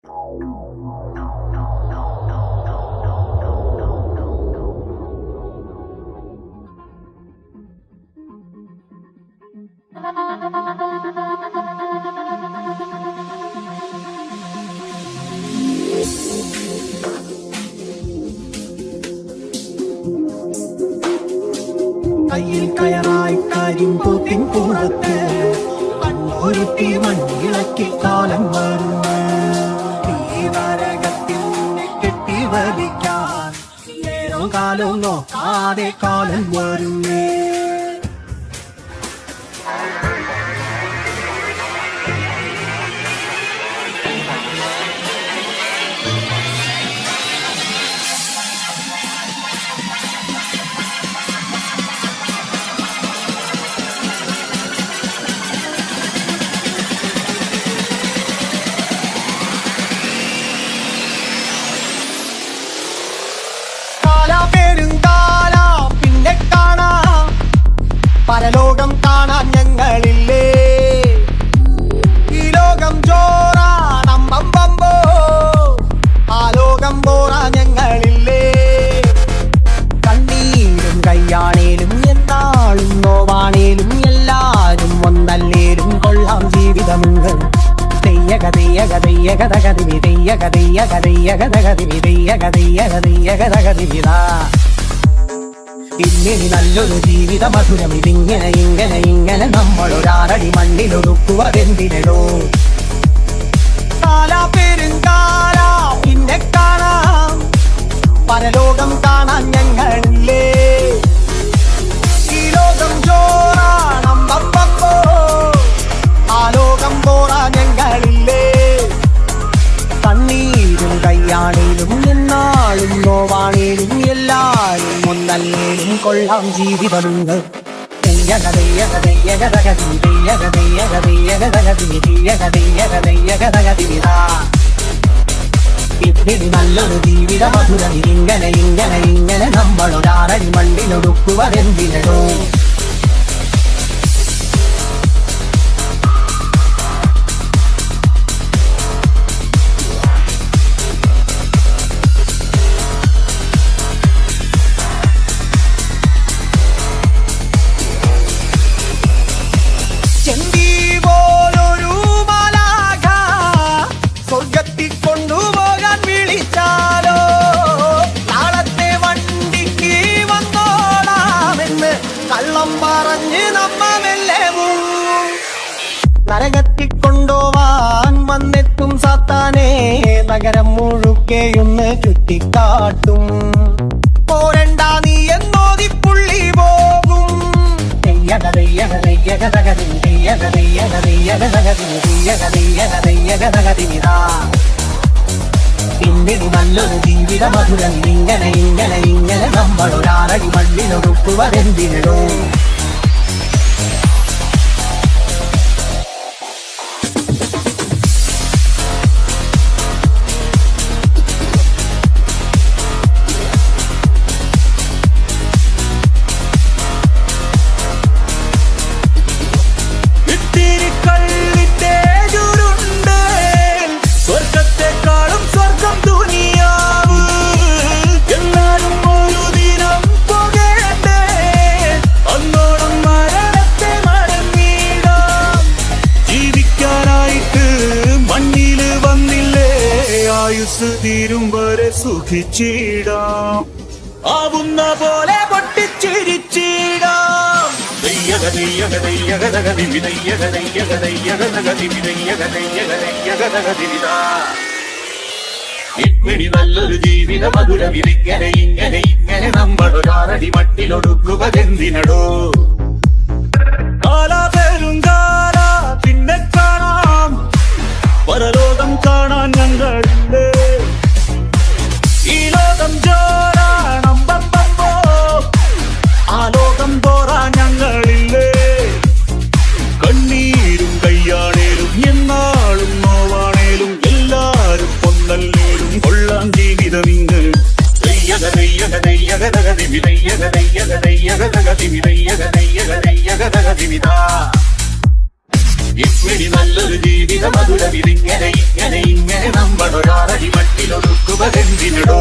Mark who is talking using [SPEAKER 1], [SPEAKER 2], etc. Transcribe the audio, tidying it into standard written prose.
[SPEAKER 1] കയ്യിൽ കയറായി കരിമ്പൂത്തിൻ കൂടത്ത് കണ്ണൂരുത്തി മണ്ണിളക്കി കാലം വരുന്നു. ഈ നരകത്തിൽ കെട്ടി വലിക്കാൻ നേരം കാലം നോക്കാതെ കാലം വരുന്നേ. പരലോകം കാണാൻ ഞങ്ങളില്ലേ, ഈ ലോകം ചോറാണമ്പമ്പോ, ആ ലോകം പോറാ ഞങ്ങളില്ലേ. കണ്ണീരും കയ്യാണേലും എന്നാളും നോവാണേലും എല്ലാരും ഒന്നല്ലേലും കൊള്ളാം ജീവിതമുണ്ട്. തെയ്യകതയ്യകതയ്യകതകതിവി തെയ്യകതയ്യകതയ്യകതകതിവി തെയ്യകതയ്യകതയ്യകതകതിവിതാ. ഇന്നിനി നല്ലൊരു ജീവിത മധുരം ഇതിങ്ങനെ ഇങ്ങനെ ഇങ്ങനെ നമ്മളൊരാറടി മണ്ണിലൊടുക്കുവതെന്തിനോ. കാലാ പെരുങ്കാലാ പിന്നെ കാണാം, പരലോകം കാണാൻ ഞങ്ങളില്ലേ, ഈ ലോകം ചോറാണമ്പപ്പോ, ആ ലോകം പോറാ ഞങ്ങളില്ലേ. കണ്ണീരും കയ്യാണേലും എന്നാളും നോവാണേലും എല്ലാരും ഒന്നല്ലേലും കൊള്ളാം ജീവിതമുണ്ട്. ഇത്തിരി നല്ലൊരു ജീവിത മധുരം ഇങ്ങനെ ഇങ്ങനെ ഇങ്ങനെ നമ്മളൊരാറടി മണ്ണിലൊടുക്കുവതെന്തിനോ. കൊണ്ടുപോകാൻ വിളിച്ചാലോ നാളത്തെ വണ്ടിക്ക് വന്നോളാമെന്ന് കള്ളം പറഞ്ഞ് നമ്മമെല്ലേവും നരകത്തിൽ കൊണ്ടുപോവാൻ വന്നെത്തും സാത്താനെ. നഗരം മുഴുക്കെയൊന്ന് ചുറ്റിക്കാട്ടും, പോരണ്ട നീ എന്നോതി പുള്ളി പോകും. പിന്നിടി നല്ലൊരു ജീവിത മധുരം ഇങ്ങനെ ഇങ്ങനെ ഇങ്ങനെ നമ്മളൊരാറടി മണ്ണിലൊടുക്കുവതെന്തിനോ.
[SPEAKER 2] തീരും വരെ സുഖിച്ചിടാം, ആവുന്ന പോലെ പൊട്ടിച്ചിരിച്ചിടാം. ഇപ്പിടി നല്ലൊരു ജീവിത മധുരം ഇതിങ്ങനെ ഇങ്ങനെ ഇങ്ങനെ നമ്മളൊരാറടി മട്ടിലൊടുക്കുകതെന്തിനടോ. കാലാ പെരുങ്കാലാ പിന്നെ കാണാം, പരലോകം കാണാൻ ഞങ്ങളില്ലേ, ഈ ലോകം ചോറാണമ്പമ്പോ, ആ ലോകം പോറാ ഞങ്ങളില്ലേ. കണ്ണീരും കയ്യാണേലും എന്നാളും നോവാണേലും എല്ലാരും ഒന്നല്ലേലും കൊള്ളാം ജീവിതമിങ്ങ്. ഇപ്പിടി നല്ലൊരു ജീവിത മധുരം ഇതിങ്ങനെ ഇങ്ങനെ ഇങ്ങനെ നമ്മൾ ഒടുക്കുവതെന്തിനടോ